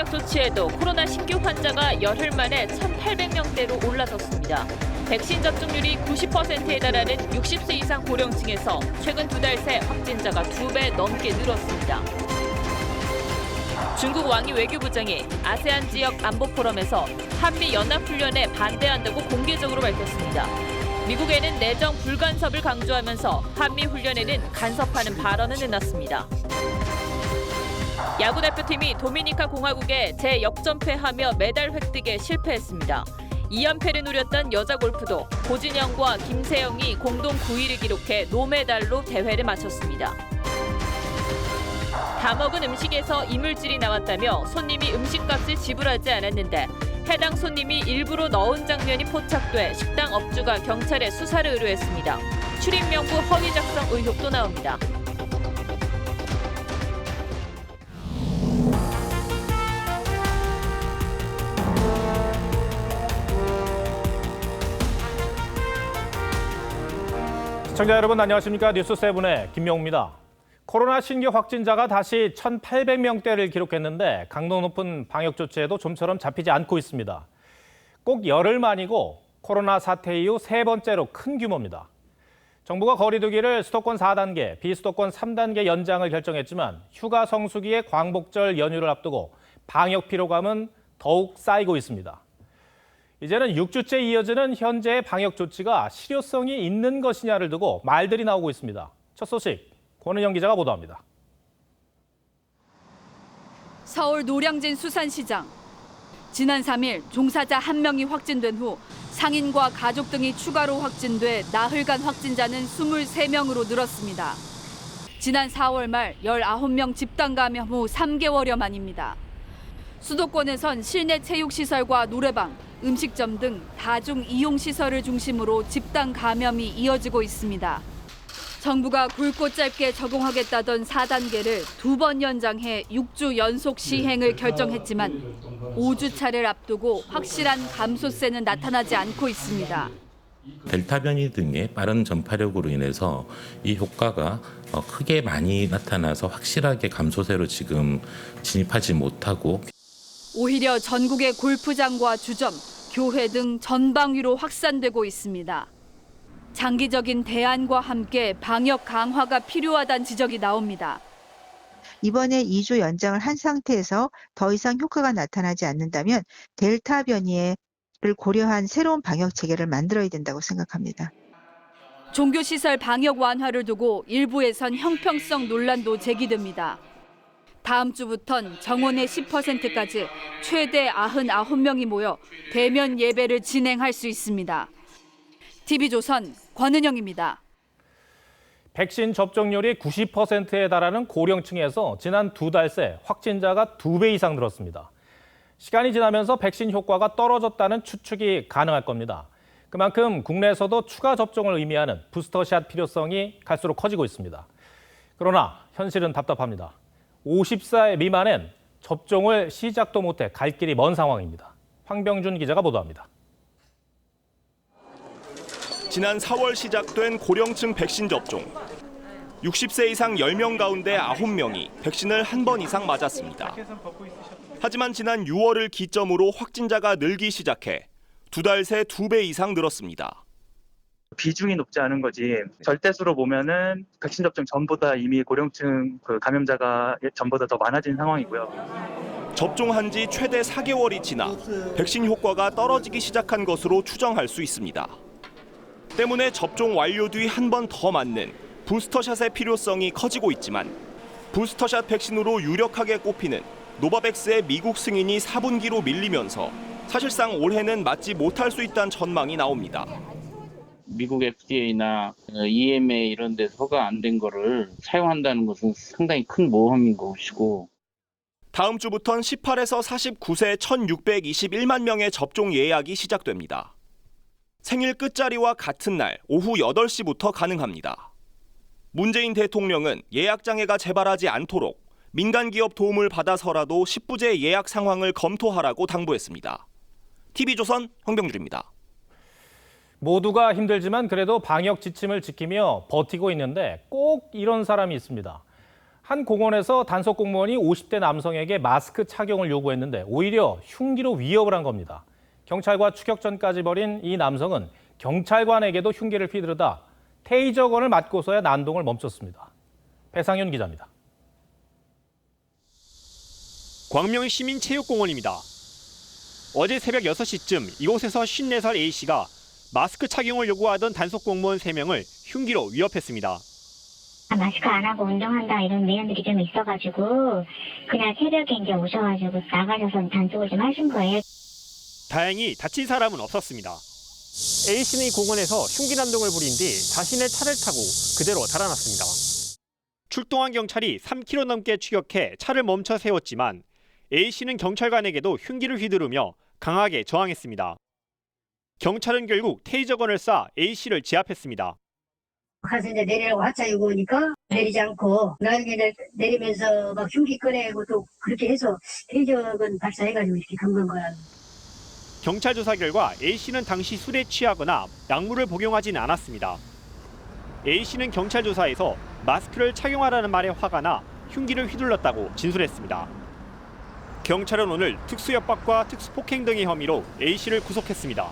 방역 조치에도 코로나 신규 환자가 열흘 만에 1,800명대로 올라섰습니다. 백신 접종률이 90%에 달하는 60세 이상 고령층에서 최근 2달 새 확진자가 2배 넘게 늘었습니다. 중국 왕이 외교부장이 아세안 지역 안보 포럼에서 한미 연합훈련에 반대한다고 공개적으로 밝혔습니다. 미국에는 내정 불간섭을 강조하면서 한미 훈련에는 간섭하는 발언을 내놨습니다. 야구 대표팀이 도미니카 공화국에 재역전패하며 메달 획득에 실패했습니다. 2연패를 누렸던 여자 골프도 고진영과 김세영이 공동 9위를 기록해 노메달로 대회를 마쳤습니다. 다 먹은 음식에서 이물질이 나왔다며 손님이 음식값을 지불하지 않았는데 해당 손님이 일부러 넣은 장면이 포착돼 식당 업주가 경찰에 수사를 의뢰했습니다. 출입명부 허위 작성 의혹도 나옵니다. 시청자 여러분 안녕하십니까? 뉴스7의 김명우입니다. 코로나 신규 확진자가 다시 1,800명대를 기록했는데 강도 높은 방역 조치에도 좀처럼 잡히지 않고 있습니다. 꼭 열흘 만이고 코로나 사태 이후 세 번째로 큰 규모입니다. 정부가 거리 두기를 수도권 4단계, 비수도권 3단계 연장을 결정했지만 휴가 성수기에 광복절 연휴를 앞두고 방역 피로감은 더욱 쌓이고 있습니다. 이제는 6주째 이어지는 현재의 방역 조치가 실효성이 있는 것이냐를 두고 말들이 나오고 있습니다. 첫 소식, 권은영 기자가 보도합니다. 서울 노량진 수산시장. 지난 3일 종사자 1명이 확진된 후 상인과 가족 등이 추가로 확진돼 나흘간 확진자는 23명으로 늘었습니다. 지난 4월 말 19명 집단 감염 후 3개월여 만입니다. 수도권에선 실내 체육시설과 노래방, 음식점 등 다중 이용시설을 중심으로 집단 감염이 이어지고 있습니다. 정부가 굵고 짧게 적용하겠다던 4단계를 2번 연장해 6주 연속 시행을 결정했지만 5주차를 앞두고 확실한 감소세는 나타나지 않고 있습니다. 델타 변이 등의 빠른 전파력으로 인해서 이 효과가 크게 많이 나타나서 확실하게 감소세로 지금 진입하지 못하고 오히려 전국의 골프장과 주점, 교회 등 전방위로 확산되고 있습니다. 장기적인 대안과 함께 방역 강화가 필요하다는 지적이 나옵니다. 이번에 2주 연장을 한 상태에서 더 이상 효과가 나타나지 않는다면 델타 변이를 고려한 새로운 방역 체계를 만들어야 된다고 생각합니다. 종교시설 방역 완화를 두고 일부에선 형평성 논란도 제기됩니다. 다음 주부턴 정원의 10%까지 최대 99명이 모여 대면 예배를 진행할 수 있습니다. TV조선 권은영입니다. 백신 접종률이 90%에 달하는 고령층에서 지난 2달 새 확진자가 2배 이상 늘었습니다. 시간이 지나면서 백신 효과가 떨어졌다는 추측이 가능할 겁니다. 그만큼 국내에서도 추가 접종을 의미하는 부스터샷 필요성이 갈수록 커지고 있습니다. 그러나 현실은 답답합니다. 50세 미만엔 접종을 시작도 못해 갈 길이 먼 상황입니다. 황병준 기자가 보도합니다. 지난 4월 시작된 고령층 백신 접종. 60세 이상 10명 가운데 9명이 백신을 한 번 이상 맞았습니다. 하지만 지난 6월을 기점으로 확진자가 늘기 시작해 2달 새 2배 이상 늘었습니다. 비중이 높지 않은 거지 절대수로 보면은 백신 접종 전보다 이미 고령층 감염자가 전보다 더 많아진 상황이고요. 접종한 지 최대 4개월이 지나 백신 효과가 떨어지기 시작한 것으로 추정할 수 있습니다. 때문에 접종 완료 뒤 한 번 더 맞는 부스터샷의 필요성이 커지고 있지만 부스터샷 백신으로 유력하게 꼽히는 노바백스의 미국 승인이 4분기로 밀리면서 사실상 올해는 맞지 못할 수 있다는 전망이 나옵니다. 미국 FDA나 EMA 이런 데서 허가 안 된 거를 사용한다는 것은 상당히 큰 모험인 것이고 다음 주부터는 18에서 49세 1,621만 명의 접종 예약이 시작됩니다. 생일 끝자리와 같은 날 오후 8시부터 가능합니다. 문재인 대통령은 예약 장애가 재발하지 않도록 민간 기업 도움을 받아서라도 10부제 예약 상황을 검토하라고 당부했습니다. TV조선 황병준입니다. 모두가 힘들지만 그래도 방역 지침을 지키며 버티고 있는데 꼭 이런 사람이 있습니다. 한 공원에서 단속 공무원이 50대 남성에게 마스크 착용을 요구했는데 오히려 흉기로 위협을 한 겁니다. 경찰과 추격전까지 벌인 이 남성은 경찰관에게도 흉기를 휘두르다 테이저건을 맞고서야 난동을 멈췄습니다. 배상윤 기자입니다. 광명 시민체육공원입니다. 어제 새벽 6시쯤 이곳에서 54살 A씨가 마스크 착용을 요구하던 단속 공무원 3명을 흉기로 위협했습니다. 마스크 안 하고 운동한다 이런 내용들이 좀 있어가지고 그냥 새벽에 이제 오셔가지고 나가셔서 단속을 좀 하신 거예요. 다행히 다친 사람은 없었습니다. A씨는 이 공원에서 흉기 난동을 부린 뒤 자신의 차를 타고 그대로 달아났습니다. 출동한 경찰이 3km 넘게 추격해 차를 멈춰 세웠지만 A씨는 경찰관에게도 흉기를 휘두르며 강하게 저항했습니다. 경찰은 결국 테이저건을 쏴 A씨를 제압했습니다. 가서 이제 내리라고 하차 요구하니까 내리지 않고 나중에 내리면서 막 흉기 꺼내고 또 그렇게 해서 테이저건 발사해가지고 이렇게 간 거야. 경찰 조사 결과 A씨는 당시 술에 취하거나 약물을 복용하진 않았습니다. A씨는 경찰 조사에서 마스크를 착용하라는 말에 화가 나 흉기를 휘둘렀다고 진술했습니다. 경찰은 오늘 특수협박과 특수폭행 등의 혐의로 A씨를 구속했습니다.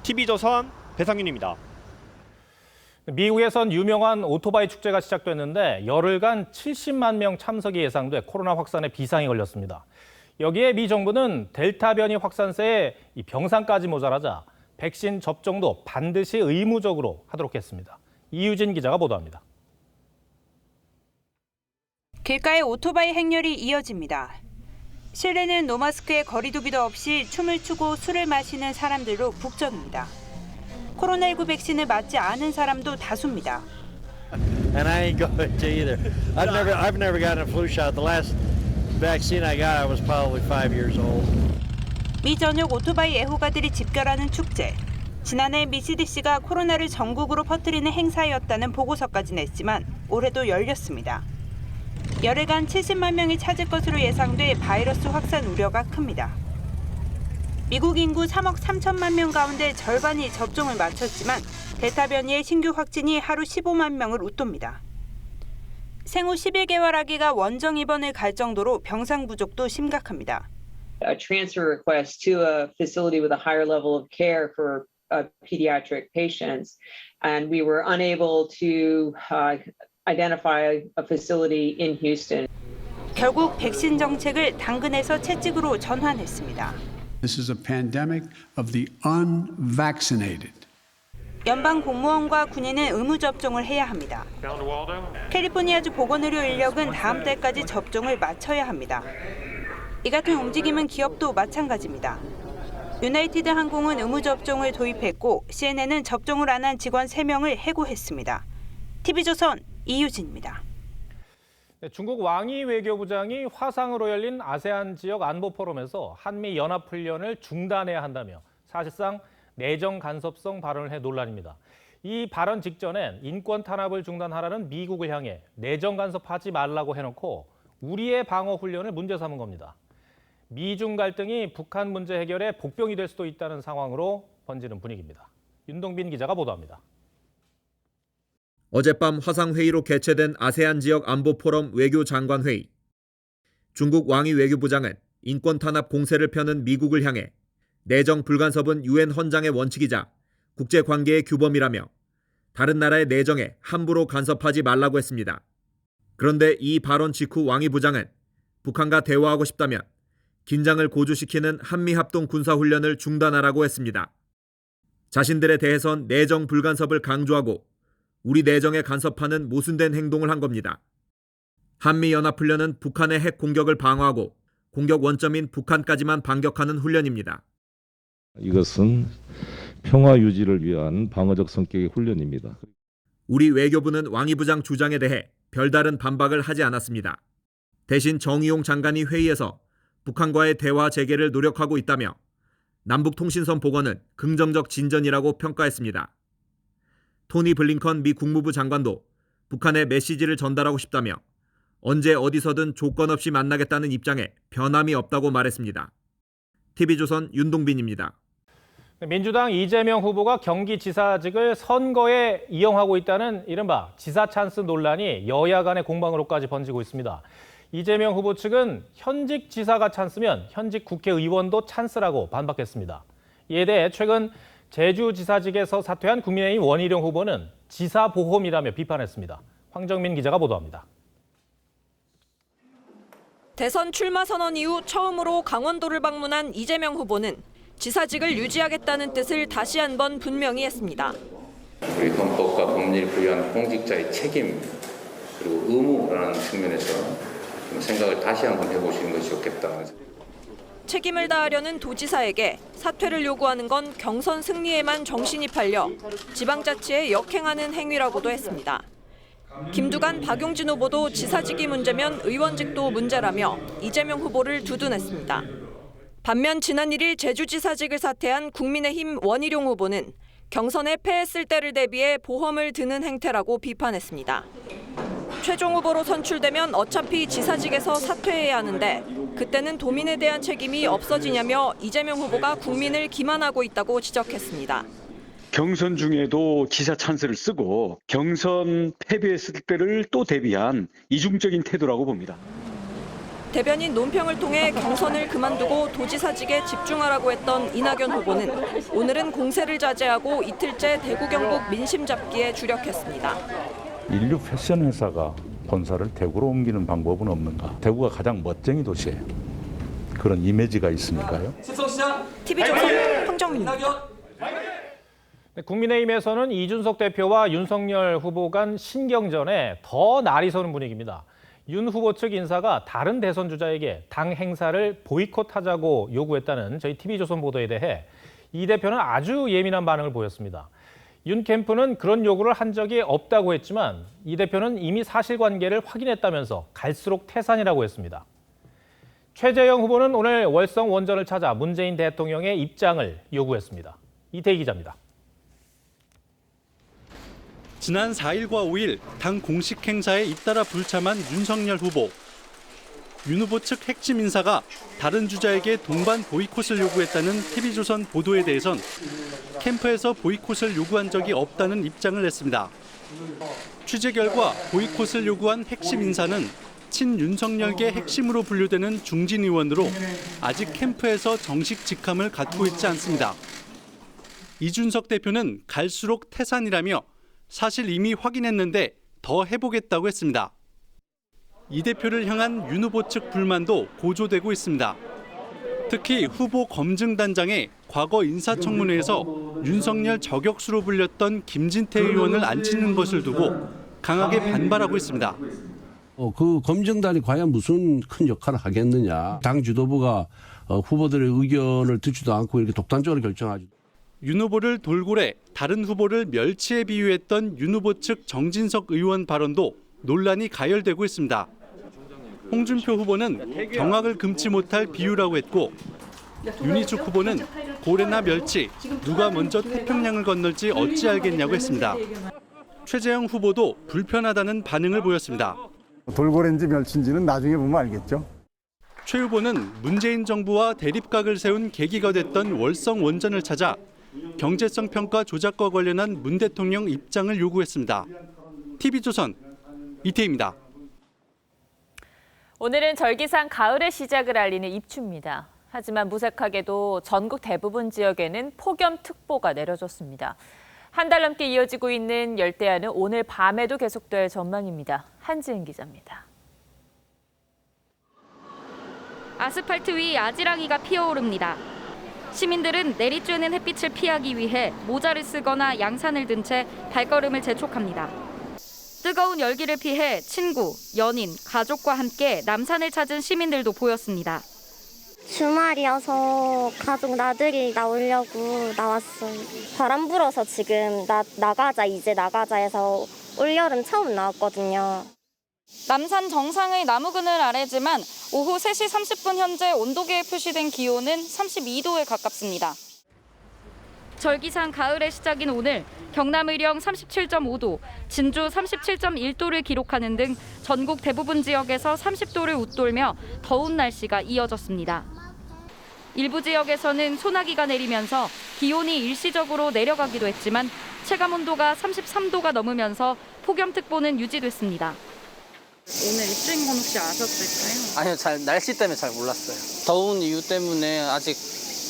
TV조선 배상윤입니다. 미국에선 유명한 오토바이 축제가 시작됐는데 열흘간 70만 명 참석이 예상돼 코로나 확산에 비상이 걸렸습니다. 여기에 미 정부는 델타 변이 확산세에 병상까지 모자라자 백신 접종도 반드시 의무적으로 하도록 했습니다. 이유진 기자가 보도합니다. 길가에 오토바이 행렬이 이어집니다. 실내는 노마스크에 거리두기도 없이 춤을 추고 술을 마시는 사람들로 북적입니다. 코로나19 백신을 맞지 않은 사람도 다수입니다. And I ain't going to either. I've never gotten a flu shot. The last vaccine I got, I was probably 5 years old. 미 전역 오토바이 애호가들이 집결하는 축제. 지난해 미 CDC가 코로나를 전국으로 퍼뜨리는 행사였다는 보고서까지 냈지만 올해도 열렸습니다. 열흘간 70만 명이 찾을 것으로 예상돼 바이러스 확산 우려가 큽니다. 미국 인구 3억 3천만 명 가운데 절반이 접종을 마쳤지만 델타 변이의 신규 확진이 하루 15만 명을 웃돕니다. 생후 11개월 아기가 원정 입원을 갈 정도로 병상 부족도 심각합니다. A transfer request to a facility with a higher level of care for pediatric patients, and we were unable to identify a facility in Houston. 결국 백신 정책을 당근에서 채찍으로 전환했습니다. This is a pandemic of the unvaccinated. 연방 공무원과 군인은 의무 접종을 해야 합니다. 캘리포니아주 보건의료 인력은 다음 달까지 접종을 마쳐야 합니다. 이 같은 움직임은 기업도 마찬가지입니다. 유나이티드 항공은 의무 접종을 도입했고 CNN은 접종을 안 한 직원 3명을 해고했습니다. TV조선 이유진입니다. 중국 왕이 외교부장이 화상으로 열린 아세안 지역 안보 포럼에서 한미 연합훈련을 중단해야 한다며 사실상 내정 간섭성 발언을 해 논란입니다. 이 발언 직전엔 인권 탄압을 중단하라는 미국을 향해 내정 간섭하지 말라고 해놓고 우리의 방어 훈련을 문제 삼은 겁니다. 미중 갈등이 북한 문제 해결에 복병이 될 수도 있다는 상황으로 번지는 분위기입니다. 윤동빈 기자가 보도합니다. 어젯밤 화상회의로 개최된 아세안 지역 안보 포럼 외교장관회의. 중국 왕이 외교부장은 인권 탄압 공세를 펴는 미국을 향해 내정 불간섭은 유엔 헌장의 원칙이자 국제관계의 규범이라며 다른 나라의 내정에 함부로 간섭하지 말라고 했습니다. 그런데 이 발언 직후 왕이 부장은 북한과 대화하고 싶다면 긴장을 고조시키는 한미합동 군사훈련을 중단하라고 했습니다. 자신들에 대해선 내정 불간섭을 강조하고 우리 내정에 간섭하는 모순된 행동을 한 겁니다. 한미연합훈련은 북한의 핵 공격을 방어하고 공격 원점인 북한까지만 반격하는 훈련입니다. 이것은 평화 유지를 위한 방어적 성격의 훈련입니다. 우리 외교부는 왕이 부장 주장에 대해 별다른 반박을 하지 않았습니다. 대신 정의용 장관이 회의에서 북한과의 대화 재개를 노력하고 있다며 남북통신선 복원은 긍정적 진전이라고 평가했습니다. 토니 블링컨 미 국무부 장관도 북한에 메시지를 전달하고 싶다며 언제 어디서든 조건 없이 만나겠다는 입장에 변함이 없다고 말했습니다. TV조선 윤동빈입니다. 민주당 이재명 후보가 경기지사직을 선거에 이용하고 있다는 이른바 지사 찬스 논란이 여야 간의 공방으로까지 번지고 있습니다. 이재명 후보 측은 현직 지사가 찬스면 현직 국회의원도 찬스라고 반박했습니다. 이에 대해 최근 제주지사직에서 사퇴한 국민의힘 원희룡 후보는 지사보험이라며 비판했습니다. 황정민 기자가 보도합니다. 대선 출마 선언 이후 처음으로 강원도를 방문한 이재명 후보는 지사직을 유지하겠다는 뜻을 다시 한번 분명히 했습니다. 우리 헌법과 법률이 부여한 공직자의 책임 그리고 의무라는 측면에서 생각을 다시 한번 해보시는 것이 좋겠다. 책임을 다하려는 도지사에게 사퇴를 요구하는 건 경선 승리에만 정신이 팔려 지방자치에 역행하는 행위라고도 했습니다. 김두관, 박용진 후보도 지사직이 문제면 의원직도 문제라며 이재명 후보를 두둔했습니다. 반면 지난 1일 제주지사직을 사퇴한 국민의힘 원희룡 후보는 경선에 패했을 때를 대비해 보험을 드는 행태라고 비판했습니다. 최종 후보로 선출되면 어차피 지사직에서 사퇴해야 하는데 그때는 도민에 대한 책임이 없어지냐며 이재명 후보가 국민을 기만하고 있다고 지적했습니다. 경선 중에도 지사 찬스를 쓰고 경선 패배했을 때를 또 대비한 이중적인 태도라고 봅니다. 대변인 논평을 통해 경선을 그만두고 도지사직에 집중하라고 했던 이낙연 후보는 오늘은 공세를 자제하고 이틀째 대구 경북 민심 잡기에 주력했습니다. 인류 패션 회사가 본사를 대구로 옮기는 방법은 없는가? 대구가 가장 멋쟁이 도시예요. 그런 이미지가 있으니까요. TV조선 황정민입니다. 국민의힘에서는 이준석 대표와 윤석열 후보 간 신경전에 더 날이 서는 분위기입니다. 윤 후보 측 인사가 다른 대선 주자에게 당 행사를 보이콧하자고 요구했다는 저희 TV조선 보도에 대해 이 대표는 아주 예민한 반응을 보였습니다. 윤 캠프는 그런 요구를 한 적이 없다고 했지만 이 대표는 이미 사실관계를 확인했다면서 갈수록 태산이라고 했습니다. 최재형 후보는 오늘 월성 원전을 찾아 문재인 대통령의 입장을 요구했습니다. 이태희 기자입니다. 지난 4일과 5일 당 공식 행사에 잇따라 불참한 윤석열 후보. 윤 후보 측 핵심 인사가 다른 주자에게 동반 보이콧을 요구했다는 TV조선 보도에 대해선 캠프에서 보이콧을 요구한 적이 없다는 입장을 냈습니다. 취재 결과 보이콧을 요구한 핵심 인사는 친윤석열계 핵심으로 분류되는 중진 의원으로 아직 캠프에서 정식 직함을 갖고 있지 않습니다. 이준석 대표는 갈수록 태산이라며 사실 이미 확인했는데 더 해보겠다고 했습니다. 이 대표를 향한 윤 후보 측 불만도 고조되고 있습니다. 특히 후보 검증단장에 과거 인사청문회에서 윤석열 저격수로 불렸던 김진태 의원을 앉히는 것을 두고 강하게 반발하고 있습니다. 그 검증단이 과연 무슨 큰 역할을 하겠느냐. 당 지도부가 후보들의 의견을 듣지도 않고 이렇게 독단적으로 결정하죠. 윤 후보를 돌고래, 다른 후보를 멸치에 비유했던 윤 후보 측 정진석 의원 발언도 논란이 가열되고 있습니다. 홍준표 후보는 경악을 금치 못할 비유라고 했고 윤희숙 후보는 고래나 멸치, 누가 먼저 태평양을 건널지 어찌 알겠냐고 했습니다. 최재형 후보도 불편하다는 반응을 보였습니다. 돌고래인지 멸치인지는 나중에 보면 알겠죠. 최 후보는 문재인 정부와 대립각을 세운 계기가 됐던 월성 원전을 찾아 경제성 평가 조작과 관련한 문 대통령 입장을 요구했습니다. TV조선 이태희입니다. 오늘은 절기상 가을의 시작을 알리는 입추입니다. 하지만 무색하게도 전국 대부분 지역에는 폭염특보가 내려졌습니다. 한 달 넘게 이어지고 있는 열대야는 오늘 밤에도 계속될 전망입니다. 한지은 기자입니다. 아스팔트 위 아지랑이가 피어오릅니다. 시민들은 내리쬐는 햇빛을 피하기 위해 모자를 쓰거나 양산을 든 채 발걸음을 재촉합니다. 뜨거운 열기를 피해 친구, 연인, 가족과 함께 남산을 찾은 시민들도 보였습니다. 주말이어서 가족 나들이 나오려고 나왔어요. 바람 불어서 지금 나가자 이제 나가자 해서 올여름 처음 나왔거든요. 남산 정상의 나무 그늘 아래지만 오후 3시 30분 현재 온도계에 표시된 기온은 32도에 가깝습니다. 절기상 가을의 시작인 오늘 경남 의령 37.5도, 진주 37.1도를 기록하는 등 전국 대부분 지역에서 30도를 웃돌며 더운 날씨가 이어졌습니다. 일부 지역에서는 소나기가 내리면서 기온이 일시적으로 내려가기도 했지만 체감온도가 33도가 넘으면서 폭염특보는 유지됐습니다. 오늘 입주인 건 혹시 아셨을까요? 아니요, 날씨 때문에 잘 몰랐어요. 더운 이유 때문에 아직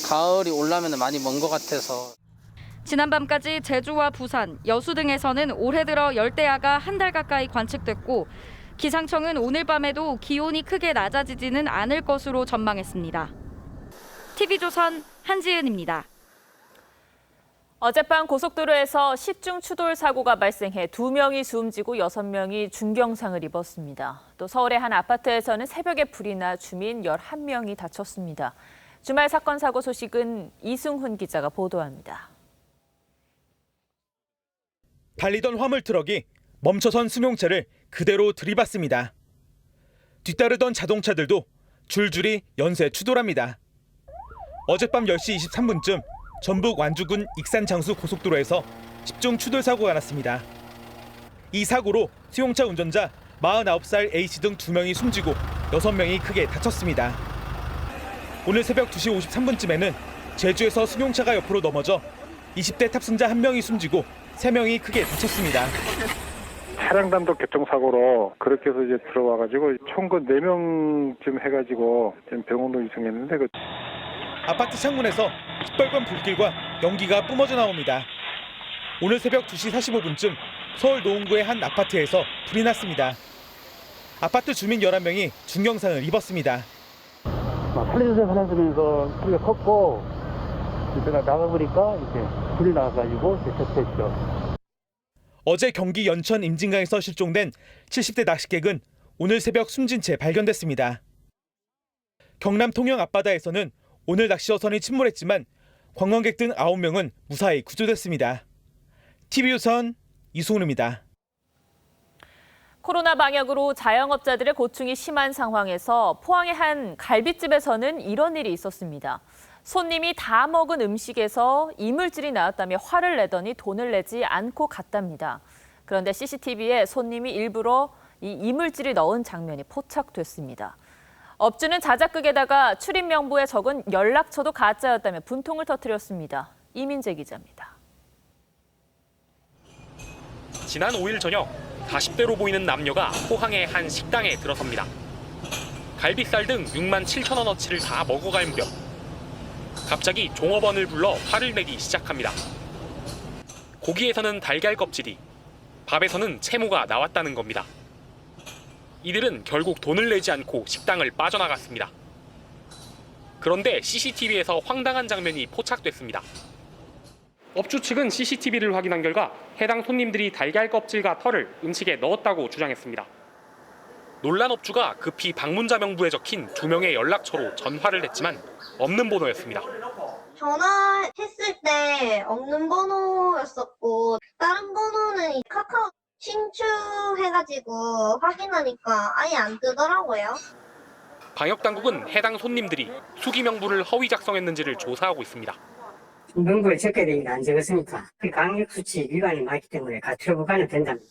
가을이 오려면 많이 먼 것 같아서. 지난밤까지 제주와 부산, 여수 등에서는 올해 들어 열대야가 한 달 가까이 관측됐고 기상청은 오늘 밤에도 기온이 크게 낮아지지는 않을 것으로 전망했습니다. TV조선 한지은입니다. 어젯밤 고속도로에서 시중 추돌 사고가 발생해 2명이 숨지고 6명이 중경상을 입었습니다. 또 서울의 한 아파트에서는 새벽에 불이 나 주민 11명이 다쳤습니다. 주말 사건 사고 소식은 이승훈 기자가 보도합니다. 달리던 화물 트럭이 멈춰선 승용차를 그대로 들이받습니다. 뒤따르던 자동차들도 줄줄이 연쇄 추돌합니다. 어젯밤 10시 23분쯤 전북 완주군 익산장수 고속도로에서 10중 추돌 사고가 났습니다. 이 사고로 승용차 운전자 49살 A씨 등 2명이 숨지고 6명이 크게 다쳤습니다. 오늘 새벽 2시 53분쯤에는 제주에서 승용차가 옆으로 넘어져 20대 탑승자 1명이 숨지고 3명이 크게 다쳤습니다. 차량 단독 교통사고로 그렇게 해서 이제 들어와가지고 총 4명쯤 해가지고 지금 병원으로 이송했는데 아파트 창문에서 시뻘건 불길과 연기가 뿜어져 나옵니다. 오늘 새벽 2시 45분쯤 서울 노원구의 한 아파트에서 불이 났습니다. 아파트 주민 11명이 중경상을 입었습니다. 살려주세요 하면서 소리가 컸고 제가 나가보니까 이렇게 불이 나가지고 대처했죠. 어제 경기 연천 임진강에서 실종된 70대 낚시객은 오늘 새벽 숨진 채 발견됐습니다. 경남 통영 앞바다에서는 오늘 낚시어선이 침몰했지만 관광객 등 9명은 무사히 구조됐습니다. TV조선 이승훈입니다. 코로나 방역으로 자영업자들의 고충이 심한 상황에서 포항의 한 갈비집에서는 이런 일이 있었습니다. 손님이 다 먹은 음식에서 이물질이 나왔다며 화를 내더니 돈을 내지 않고 갔답니다. 그런데 CCTV에 손님이 일부러 이 이물질을 넣은 장면이 포착됐습니다. 업주는 자작극에다가 출입 명부에 적은 연락처도 가짜였다며 분통을 터뜨렸습니다. 이민재 기자입니다. 지난 5일 저녁 40대로 보이는 남녀가 포항의 한 식당에 들어섭니다. 갈비살 등 6만 7천 원어치를 다 먹어갈 무렵 갑자기 종업원을 불러 화를 내기 시작합니다. 고기에서는 달걀 껍질이, 밥에서는 채모가 나왔다는 겁니다. 이들은 결국 돈을 내지 않고 식당을 빠져나갔습니다. 그런데 CCTV에서 황당한 장면이 포착됐습니다. 업주 측은 CCTV를 확인한 결과 해당 손님들이 달걀 껍질과 털을 음식에 넣었다고 주장했습니다. 놀란 업주가 급히 방문자 명부에 적힌 2명의 연락처로 전화를 했지만 없는 번호였습니다. 전화했을 때 없는 번호였었고 다른 번호는 카카오 신추해가지고 확인하니까 아예 안 뜨더라고요. 방역당국은 해당 손님들이 수기 명부를 허위 작성했는지를 조사하고 있습니다. 명부에 적게 되는 게 안 적었으니까 그 강력수치 위반이 많기 때문에 가처분 가는 된답니다.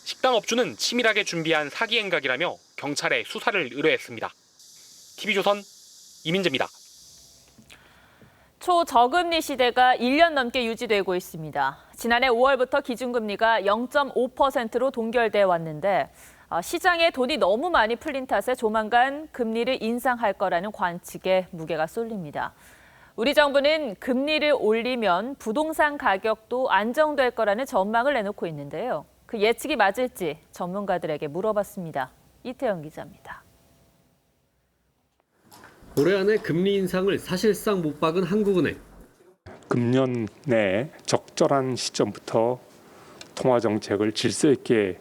식당 업주는 치밀하게 준비한 사기 행각이라며 경찰에 수사를 의뢰했습니다. TV조선 이민재입니다. 초저금리 시대가 1년 넘게 유지되고 있습니다. 지난해 5월부터 기준금리가 0.5%로 동결돼 왔는데 시장에 돈이 너무 많이 풀린 탓에 조만간 금리를 인상할 거라는 관측에 무게가 쏠립니다. 우리 정부는 금리를 올리면 부동산 가격도 안정될 거라는 전망을 내놓고 있는데요. 그 예측이 맞을지 전문가들에게 물어봤습니다. 이태영 기자입니다. 올해 안에 금리 인상을 사실상 못 박은 한국은행. 금년 내 적절한 시점부터 통화 정책을 질서 있게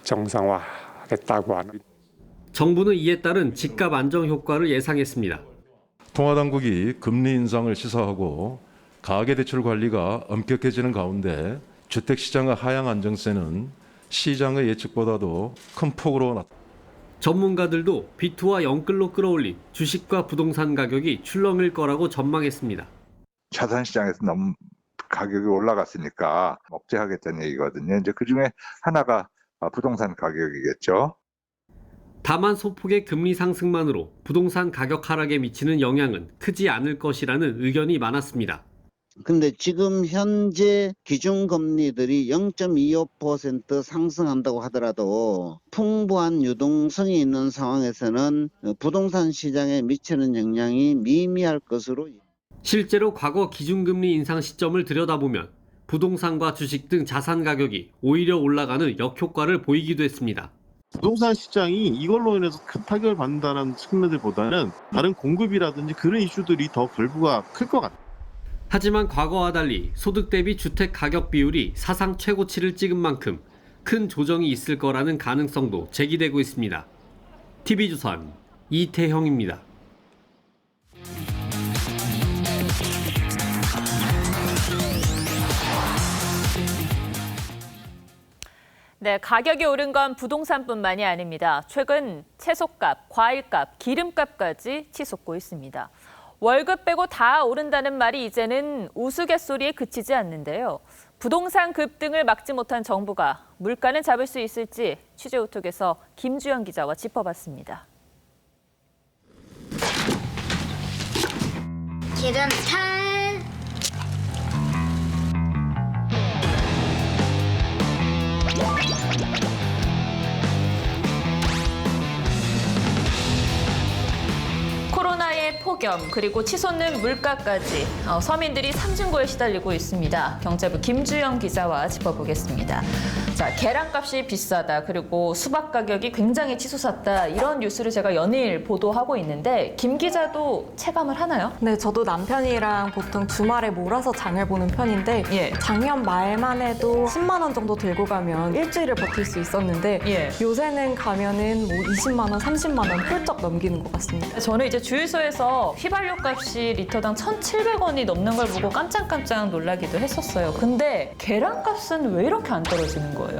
정상화하겠다고 하는. 정부는 이에 따른 집값 안정 효과를 예상했습니다. 통화당국이 금리 인상을 시사하고 가계대출 관리가 엄격해지는 가운데 주택시장의 하향 안정세는 시장의 예측보다도 큰 폭으로 나타났습니다. 전문가들도 비투와 영끌로 끌어올린 주식과 부동산 가격이 출렁일 거라고 전망했습니다. 자산시장에서 너무 가격이 올라갔으니까 억제하겠다는 얘기거든요. 이제 그중에 하나가 부동산 가격이겠죠. 다만 소폭의 금리 상승만으로 부동산 가격 하락에 미치는 영향은 크지 않을 것이라는 의견이 많았습니다. 근데 지금 현재 기준금리들이 0.25% 상승한다고 하더라도 풍부한 유동성이 있는 상황에서는 부동산 시장에 미치는 영향이 미미할 것으로. 실제로 과거 기준금리 인상 시점을 들여다보면 부동산과 주식 등 자산 가격이 오히려 올라가는 역효과를 보이기도 했습니다. 부동산 시장이 이걸로 인해서 큰 타격을 받는다는 측면들보다는 다른 공급이라든지 그런 이슈들이 더 결부가 클 것 같아요. 하지만 과거와 달리 소득 대비 주택 가격 비율이 사상 최고치를 찍은 만큼 큰 조정이 있을 거라는 가능성도 제기되고 있습니다. TV조선 이태형입니다. 네, 가격이 오른 건 부동산뿐만이 아닙니다. 최근 채소값, 과일값, 기름값까지 치솟고 있습니다. 월급 빼고 다 오른다는 말이 이제는 우스갯소리에 그치지 않는데요. 부동산 급등을 막지 못한 정부가 물가는 잡을 수 있을지 취재우톡에서 김주영 기자와 짚어봤습니다. 기름차 코로나의 폭염 그리고 치솟는 물가까지 서민들이 삼중고에 시달리고 있습니다. 경제부 김주영 기자와 짚어보겠습니다. 자, 계란값이 비싸다 그리고 수박 가격이 굉장히 치솟았다 이런 뉴스를 제가 연일 보도하고 있는데 김 기자도 체감을 하나요? 네, 저도 남편이랑 보통 주말에 몰아서 장을 보는 편인데 작년 말만 해도 10만 원 정도 들고 가면 일주일을 버틸 수 있었는데 요새는 가면은 뭐 20만 원, 30만 원 훌쩍 넘기는 것 같습니다. 저는 이제 주유소에서 휘발유 값이 리터당 1,700원이 넘는 걸 보고 깜짝깜짝 놀라기도 했었어요. 근데 계란값은 왜 이렇게 안 떨어지는 거예요?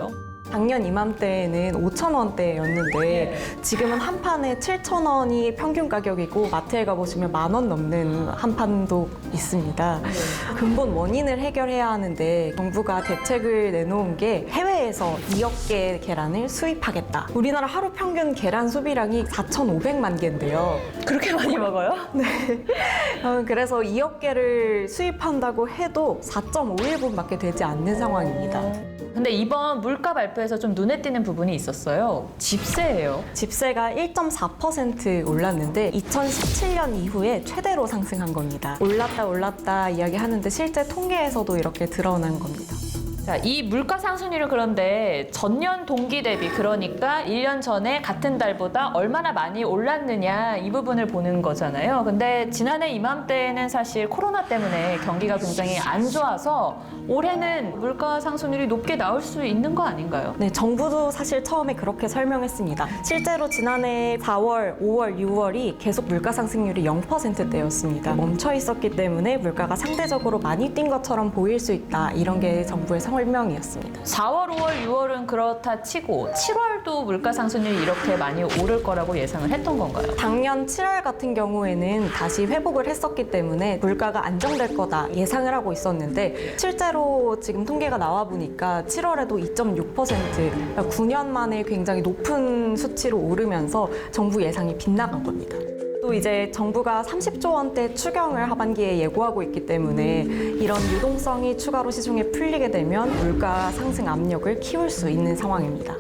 작년 이맘때에는 5,000원대였는데 지금은 한 판에 7,000원이 평균 가격이고 마트에 가보시면 10,000원 넘는 한 판도 있습니다. 근본 원인을 해결해야 하는데 정부가 대책을 내놓은 게 해외에서 2억 개 계란을 수입하겠다. 우리나라 하루 평균 계란 소비량이 4,500만 개인데요. 그렇게 많이 먹어요? 네. 그래서 2억 개를 수입한다고 해도 4.5일분밖에 되지 않는 상황입니다. 근데 이번 물가 발표에서 좀 눈에 띄는 부분이 있었어요. 집세예요. 집세가 1.4% 올랐는데 2017년 이후에 최대로 상승한 겁니다. 올랐다 이야기하는데 실제 통계에서도 이렇게 드러난 겁니다. 자, 이 물가 상승률은 그런데 전년 동기 대비 그러니까 1년 전에 같은 달보다 얼마나 많이 올랐느냐 이 부분을 보는 거잖아요. 근데 지난해 이맘때에는 사실 코로나 때문에 경기가 굉장히 안 좋아서 올해는 물가 상승률이 높게 나올 수 있는 거 아닌가요? 네, 정부도 사실 처음에 그렇게 설명했습니다. 실제로 지난해 4월, 5월, 6월이 계속 물가 상승률이 0%대였습니다. 멈춰 있었기 때문에 물가가 상대적으로 많이 뛴 것처럼 보일 수 있다. 이런 게 정부의 설명이었습니다. 4월, 5월, 6월은 그렇다 치고 7월도 물가 상승률이 이렇게 많이 오를 거라고 예상을 했던 건가요? 작년 7월 같은 경우에는 다시 회복을 했었기 때문에 물가가 안정될 거다 예상을 하고 있었는데 실제로 지금 통계가 나와 보니까 7월에도 2.6%, 그러니까 9년 만에 굉장히 높은 수치로 오르면서 정부 예상이 빗나간 겁니다. 또 이제 정부가 30조 원대 추경을 하반기에 예고하고 있기 때문에 이런 유동성이 추가로 시중에 풀리게 되면 물가 상승 압력을 키울 수 있는 상황입니다.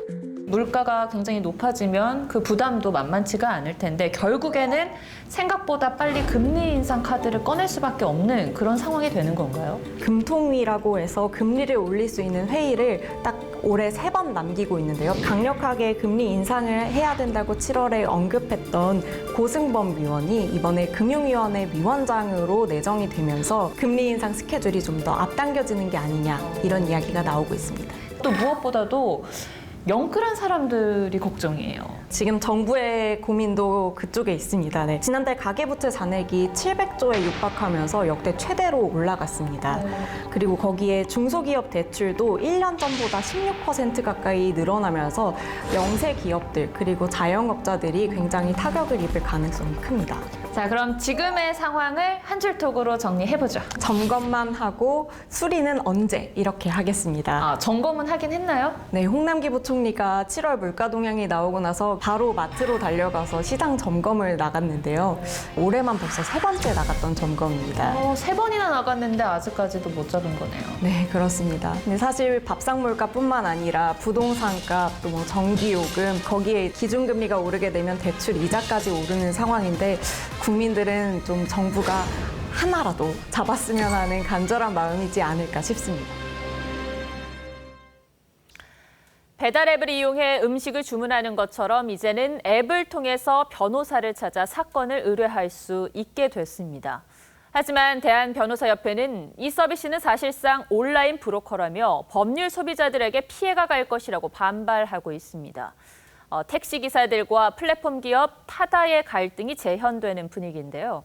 물가가 굉장히 높아지면 그 부담도 만만치가 않을 텐데 결국에는 생각보다 빨리 금리 인상 카드를 꺼낼 수밖에 없는 그런 상황이 되는 건가요? 금통위라고 해서 금리를 올릴 수 있는 회의를 딱 올해 3번 남기고 있는데요. 강력하게 금리 인상을 해야 된다고 7월에 언급했던 고승범 위원이 이번에 금융위원회 위원장으로 내정이 되면서 금리 인상 스케줄이 좀 더 앞당겨지는 게 아니냐 이런 이야기가 나오고 있습니다. 또 무엇보다도 영끌한 사람들이 걱정이에요. 지금 정부의 고민도 그쪽에 있습니다. 네. 지난달 가계부채 잔액이 700조에 육박하면서 역대 최대로 올라갔습니다. 그리고 거기에 중소기업 대출도 1년 전보다 16% 가까이 늘어나면서 영세 기업들 그리고 자영업자들이 굉장히 타격을 입을 가능성이 큽니다. 자, 그럼 지금의 상황을 한 줄톡으로 정리해보죠. 점검만 하고 수리는 언제 이렇게 하겠습니다. 점검은 하긴 했나요? 네, 홍남기 부총리가 7월 물가 동향이 나오고 나서 바로 마트로 달려가서 시장 점검을 나갔는데요. 올해만 벌써 3번째 나갔던 점검입니다. 3번이나 나갔는데 아직까지도 못 잡은 거네요. 네, 그렇습니다. 근데 사실 밥상 물가뿐만 아니라 부동산값, 또 뭐 전기요금, 거기에 기준금리가 오르게 되면 대출 이자까지 오르는 상황인데 국민들은 좀 정부가 하나라도 잡았으면 하는 간절한 마음이지 않을까 싶습니다. 배달 앱을 이용해 음식을 주문하는 것처럼 이제는 앱을 통해서 변호사를 찾아 사건을 의뢰할 수 있게 됐습니다. 하지만 대한변호사협회는 이 서비스는 사실상 온라인 브로커라며 법률 소비자들에게 피해가 갈 것이라고 반발하고 있습니다. 택시기사들과 플랫폼 기업 타다의 갈등이 재현되는 분위기인데요.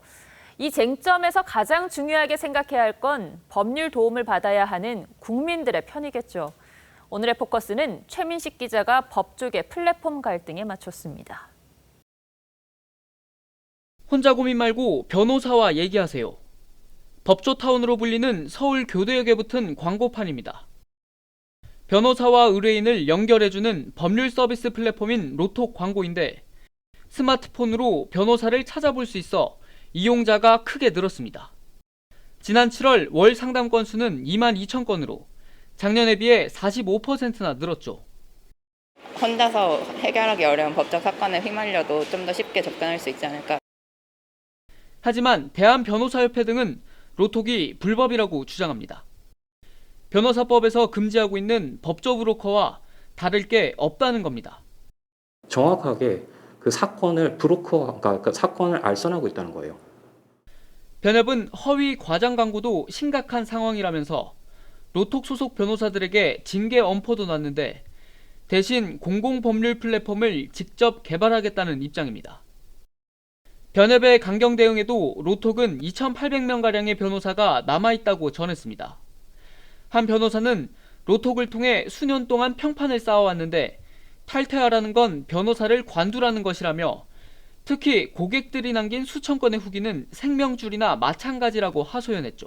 이 쟁점에서 가장 중요하게 생각해야 할 건 법률 도움을 받아야 하는 국민들의 편이겠죠. 오늘의 포커스는 최민식 기자가 법조계 플랫폼 갈등에 맞췄습니다. 혼자 고민 말고 변호사와 얘기하세요. 법조타운으로 불리는 서울 교대역에 붙은 광고판입니다. 변호사와 의뢰인을 연결해주는 법률 서비스 플랫폼인 로톡 광고인데 스마트폰으로 변호사를 찾아볼 수 있어 이용자가 크게 늘었습니다. 지난 7월 월 상담 건수는 2만 2천 건으로 작년에 비해 45%나 늘었죠. 혼자서 해결하기 어려운 법적 사건에 휘말려도 좀 더 쉽게 접근할 수 있지 않을까. 하지만 대한변호사협회 등은 로톡이 불법이라고 주장합니다. 변호사법에서 금지하고 있는 법조 브로커와 다를 게 없다는 겁니다. 정확하게 그 사건을 그러니까 그 사건을 알선하고 있다는 거예요. 변협은 허위 과장 광고도 심각한 상황이라면서 로톡 소속 변호사들에게 징계 엄포도 놨는데 대신 공공법률 플랫폼을 직접 개발하겠다는 입장입니다. 변협의 강경 대응에도 로톡은 2,800명가량의 변호사가 남아있다고 전했습니다. 한 변호사는 로톡을 통해 수년 동안 평판을 쌓아왔는데 탈퇴하라는 건 변호사를 관두라는 것이라며 특히 고객들이 남긴 수천 건의 후기는 생명줄이나 마찬가지라고 하소연했죠.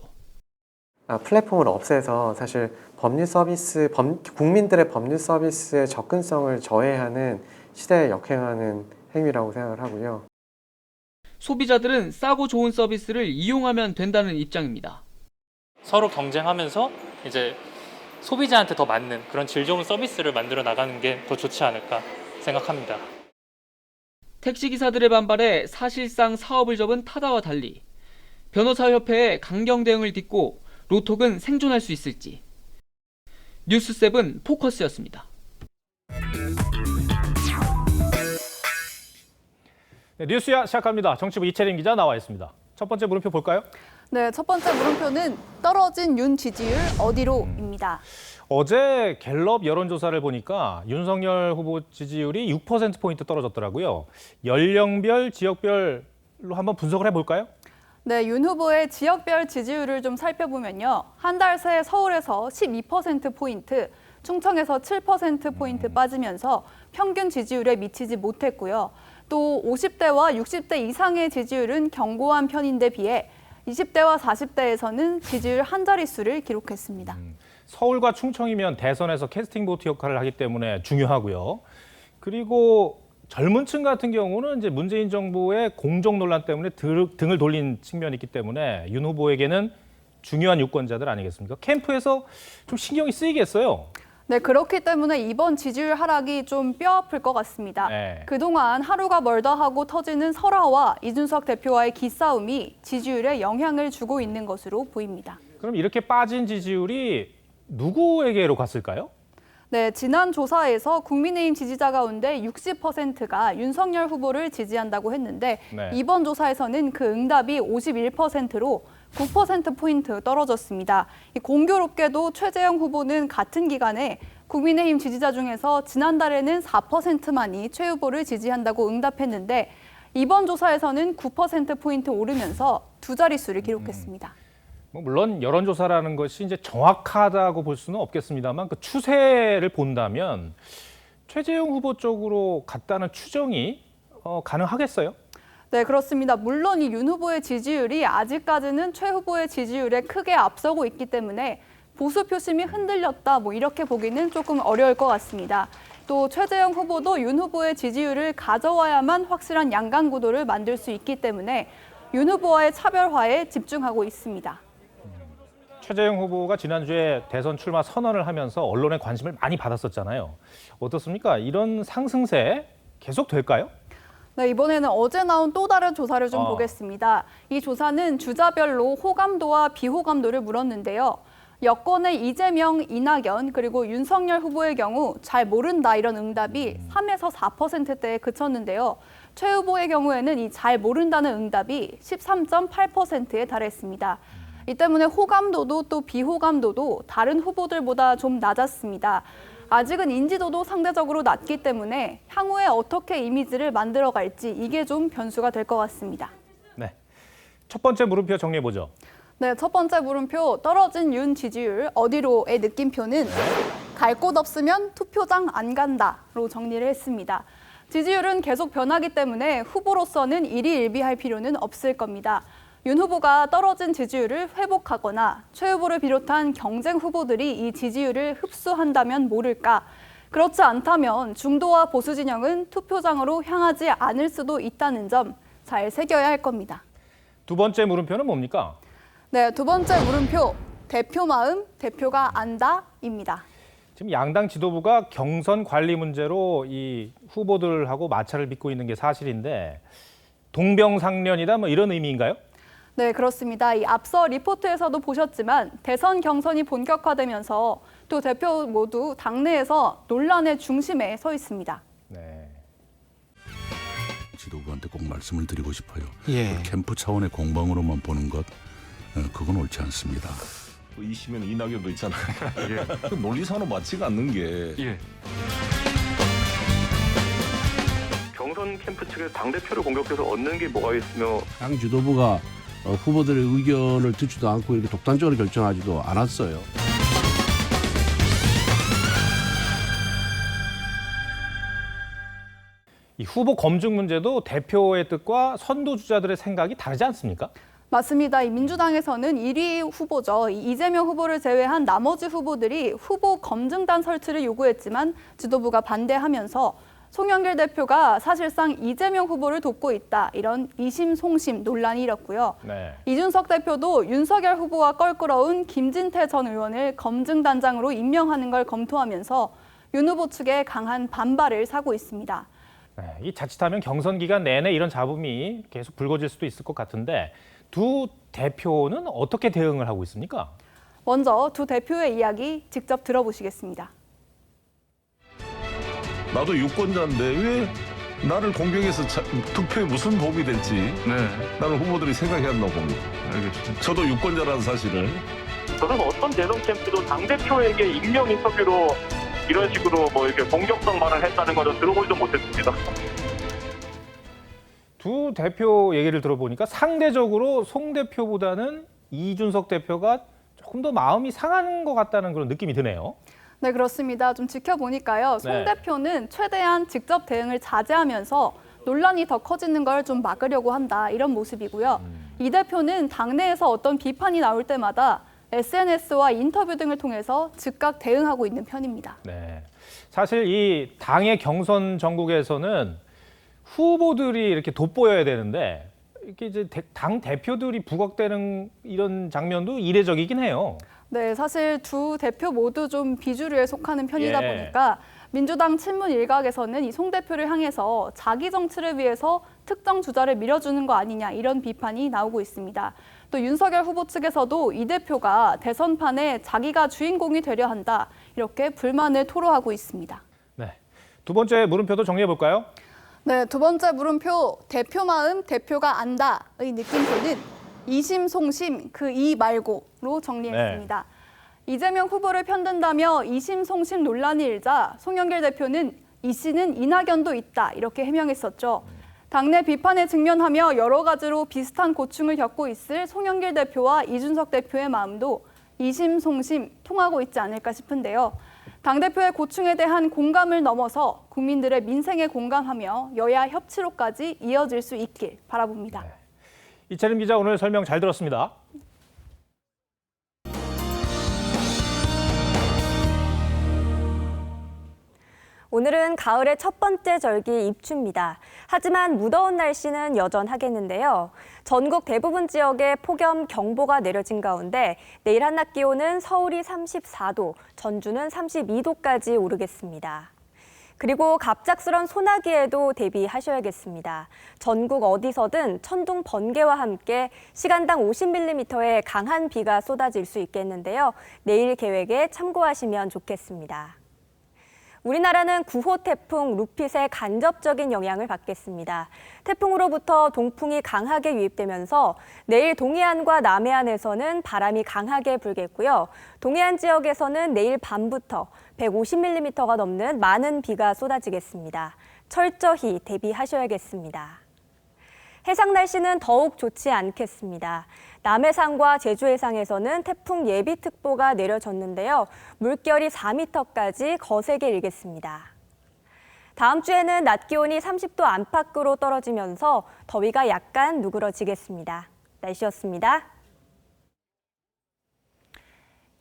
플랫폼을 없애서 사실 법률 서비스, 국민들의 법률 서비스의 접근성을 저해하는 시대에 역행하는 행위라고 생각을 하고요. 소비자들은 싸고 좋은 서비스를 이용하면 된다는 입장입니다. 서로 경쟁하면서 이제 소비자한테 더 맞는 그런 질 좋은 서비스를 만들어 나가는 게 더 좋지 않을까 생각합니다. 택시기사들의 반발에 사실상 사업을 접은 타다와 달리 변호사협회의 강경 대응을 딛고 로톡은 생존할 수 있을지. 뉴스7 포커스였습니다. 네, 뉴스야 시작합니다. 정치부 이채림 기자 나와 있습니다. 첫 번째 물음표 볼까요? 네, 첫 번째 물음표는 떨어진 윤 지지율 어디로입니다. 어제 갤럽 여론조사를 보니까 윤석열 후보 지지율이 6%포인트 떨어졌더라고요. 연령별, 지역별로 한번 분석을 해볼까요? 네, 윤 후보의 지역별 지지율을 좀 살펴보면요. 한 달 새 서울에서 12%포인트, 충청에서 7%포인트 빠지면서 평균 지지율에 미치지 못했고요. 또 50대와 60대 이상의 지지율은 견고한 편인데 비해 20대와 40대에서는 지지율 한 자릿수를 기록했습니다. 서울과 충청이면 대선에서 캐스팅 보트 역할을 하기 때문에 중요하고요. 그리고 젊은 층 같은 경우는 이제 문재인 정부의 공정 논란 때문에 등을 돌린 측면이 있기 때문에 윤 후보에게는 중요한 유권자들 아니겠습니까? 캠프에서 좀 신경이 쓰이겠어요. 네, 그렇기 때문에 이번 지지율 하락이 좀 뼈아플 것 같습니다. 네. 그동안 하루가 멀다 하고 터지는 설화와 이준석 대표와의 기싸움이 지지율에 영향을 주고 있는 것으로 보입니다. 그럼 이렇게 빠진 지지율이 누구에게로 갔을까요? 네, 지난 조사에서 국민의힘 지지자 가운데 60%가 윤석열 후보를 지지한다고 했는데 네. 이번 조사에서는 그 응답이 51%로 9%포인트 떨어졌습니다. 공교롭게도 최재형 후보는 같은 기간에 국민의힘 지지자 중에서 지난달에는 4%만이 최 후보를 지지한다고 응답했는데 이번 조사에서는 9%포인트 오르면서 두 자릿수를 기록했습니다. 물론 여론조사라는 것이 이제 정확하다고 볼 수는 없겠습니다만 그 추세를 본다면 최재형 후보 쪽으로 갔다는 추정이 가능하겠어요? 네, 그렇습니다. 물론 이 윤 후보의 지지율이 아직까지는 최 후보의 지지율에 크게 앞서고 있기 때문에 보수 표심이 흔들렸다 이렇게 보기는 조금 어려울 것 같습니다. 또 최재형 후보도 윤 후보의 지지율을 가져와야만 확실한 양강 구도를 만들 수 있기 때문에 윤 후보와의 차별화에 집중하고 있습니다. 최재형 후보가 지난주에 대선 출마 선언을 하면서 언론의 관심을 많이 받았었잖아요. 어떻습니까? 이런 상승세 계속 될까요? 네, 이번에는 어제 나온 또 다른 조사를 좀 보겠습니다. 이 조사는 주자별로 호감도와 비호감도를 물었는데요. 여권의 이재명, 이낙연, 그리고 윤석열 후보의 경우 잘 모른다 이런 응답이 3에서 4%대에 그쳤는데요. 최 후보의 경우에는 이 잘 모른다는 응답이 13.8%에 달했습니다. 이 때문에 호감도도 또 비호감도도 다른 후보들보다 좀 낮았습니다. 아직은 인지도도 상대적으로 낮기 때문에 향후에 어떻게 이미지를 만들어갈지 이게 좀 변수가 될 것 같습니다. 네, 첫 번째 물음표 정리해보죠. 네, 첫 번째 물음표 떨어진 윤 지지율 어디로의 느낌표는 갈 곳 없으면 투표장 안 간다로 정리를 했습니다. 지지율은 계속 변하기 때문에 후보로서는 일희일비할 필요는 없을 겁니다. 윤 후보가 떨어진 지지율을 회복하거나 최 후보를 비롯한 경쟁 후보들이 이 지지율을 흡수한다면 모를까. 그렇지 않다면 중도와 보수 진영은 투표장으로 향하지 않을 수도 있다는 점 잘 새겨야 할 겁니다. 두 번째 물음표는 뭡니까? 네, 두 번째 물음표, 대표 마음, 대표가 안다입니다. 지금 양당 지도부가 경선 관리 문제로 이 후보들하고 마찰을 빚고 있는 게 사실인데 동병상련이다 이런 의미인가요? 네, 그렇습니다. 이 앞서 리포트에서도 보셨지만 대선 경선이 본격화되면서 두 대표 모두 당내에서 논란의 중심에 서 있습니다. 네. 지도부한테 꼭 말씀을 드리고 싶어요. 예. 캠프 차원의 공방으로만 보는 것, 그건 옳지 않습니다. 이시면 이낙연도 있잖아요. 예. 논리상으로 맞지가 않는 게. 예. 경선 캠프 측에서 당대표를 공격해서 얻는 게 뭐가 있으며 당 지도부가 후보들의 의견을 듣지도 않고 이렇게 독단적으로 결정하지도 않았어요. 이 후보 검증 문제도 대표의 뜻과 선두주자들의 생각이 다르지 않습니까? 맞습니다. 이 민주당에서는 1위 후보죠. 이재명 후보를 제외한 나머지 후보들이 후보 검증단 설치를 요구했지만 지도부가 반대하면서 송영길 대표가 사실상 이재명 후보를 돕고 있다. 이런 이심송심 논란이 일었고요. 네. 이준석 대표도 윤석열 후보와 껄끄러운 김진태 전 의원을 검증단장으로 임명하는 걸 검토하면서 윤 후보 측에 강한 반발을 사고 있습니다. 네, 이 자칫하면 경선 기간 내내 이런 잡음이 계속 불거질 수도 있을 것 같은데 두 대표는 어떻게 대응을 하고 있습니까? 먼저 두 대표의 이야기 직접 들어보시겠습니다. 나도 유권자인데 왜 나를 공격해서 투표에 무슨 도움이 될지 나는 후보들이 생각해야 한다고 봅니다. 알겠습니다. 저도 유권자라는 사실을. 저는 어떤 대선 캠프도 당대표에게 익명 인터뷰로 이런 식으로 이렇게 공격성 발언을 했다는 건 들어보지도 못했습니다. 두 대표 얘기를 들어보니까 상대적으로 송 대표보다는 이준석 대표가 조금 더 마음이 상한 것 같다는 그런 느낌이 드네요. 네, 그렇습니다. 좀 지켜보니까요. 송 네. 대표는 최대한 직접 대응을 자제하면서 논란이 더 커지는 걸 좀 막으려고 한다. 이런 모습이고요. 이 대표는 당내에서 어떤 비판이 나올 때마다 SNS와 인터뷰 등을 통해서 즉각 대응하고 있는 편입니다. 네, 사실 이 당의 경선 전국에서는 후보들이 이렇게 돋보여야 되는데 이렇게 이제 당 대표들이 부각되는 이런 장면도 이례적이긴 해요. 네, 사실 두 대표 모두 좀 비주류에 속하는 편이다 예. 보니까 민주당 친문 일각에서는 이 송 대표를 향해서 자기 정치를 위해서 특정 주자를 밀어주는 거 아니냐 이런 비판이 나오고 있습니다. 또 윤석열 후보 측에서도 이 대표가 대선판에 자기가 주인공이 되려 한다 이렇게 불만을 토로하고 있습니다. 네, 두 번째 물음표도 정리해 볼까요? 네, 두 번째 물음표 대표 마음 대표가 안다의 느낌표는 이심송심 그 이 말고로 정리했습니다. 이재명 후보를 편든다며 이심송심 논란이 일자 송영길 대표는 이 씨는 이낙연도 있다 이렇게 해명했었죠. 당내 비판에 직면하며 여러 가지로 비슷한 고충을 겪고 있을 송영길 대표와 이준석 대표의 마음도 이심송심 통하고 있지 않을까 싶은데요. 당대표의 고충에 대한 공감을 넘어서 국민들의 민생에 공감하며 여야 협치로까지 이어질 수 있길 바라봅니다. 이채림 기자 오늘 설명 잘 들었습니다. 오늘은 가을의 첫 번째 절기 입추입니다. 하지만 무더운 날씨는 여전하겠는데요. 전국 대부분 지역에 폭염경보가 내려진 가운데 내일 한낮 기온은 서울이 34도, 전주는 32도까지 오르겠습니다. 그리고 갑작스런 소나기에도 대비하셔야겠습니다. 전국 어디서든 천둥 번개와 함께 시간당 50mm의 강한 비가 쏟아질 수 있겠는데요. 내일 계획에 참고하시면 좋겠습니다. 우리나라는 9호 태풍 루핏의 간접적인 영향을 받겠습니다. 태풍으로부터 동풍이 강하게 유입되면서 내일 동해안과 남해안에서는 바람이 강하게 불겠고요. 동해안 지역에서는 내일 밤부터 150mm가 넘는 많은 비가 쏟아지겠습니다. 철저히 대비하셔야겠습니다. 해상 날씨는 더욱 좋지 않겠습니다. 남해상과 제주 해상에서는 태풍 예비특보가 내려졌는데요. 물결이 4m까지 거세게 일겠습니다. 다음 주에는 낮 기온이 30도 안팎으로 떨어지면서 더위가 약간 누그러지겠습니다. 날씨였습니다.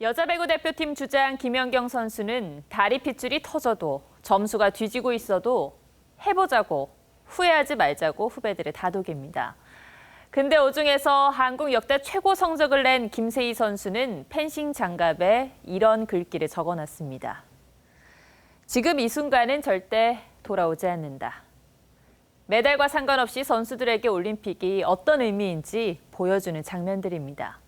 여자 배구 대표팀 주장 김연경 선수는 다리 핏줄이 터져도 점수가 뒤지고 있어도 해보자고 후회하지 말자고 후배들의 다독입니다. 근대 오중에서 한국 역대 최고 성적을 낸 김세희 선수는 펜싱 장갑에 이런 글귀를 적어놨습니다. 지금 이 순간은 절대 돌아오지 않는다. 메달과 상관없이 선수들에게 올림픽이 어떤 의미인지 보여주는 장면들입니다.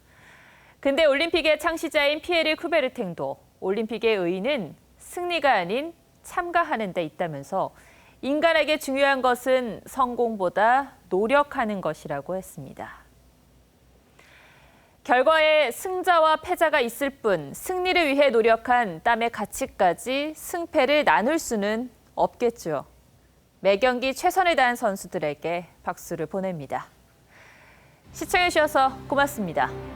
근대 올림픽의 창시자인 피에르 쿠베르탱도 올림픽의 의의는 승리가 아닌 참가하는 데 있다면서 인간에게 중요한 것은 성공보다 노력하는 것이라고 했습니다. 결과에 승자와 패자가 있을 뿐 승리를 위해 노력한 땀의 가치까지 승패를 나눌 수는 없겠죠. 매 경기 최선을 다한 선수들에게 박수를 보냅니다. 시청해주셔서 고맙습니다.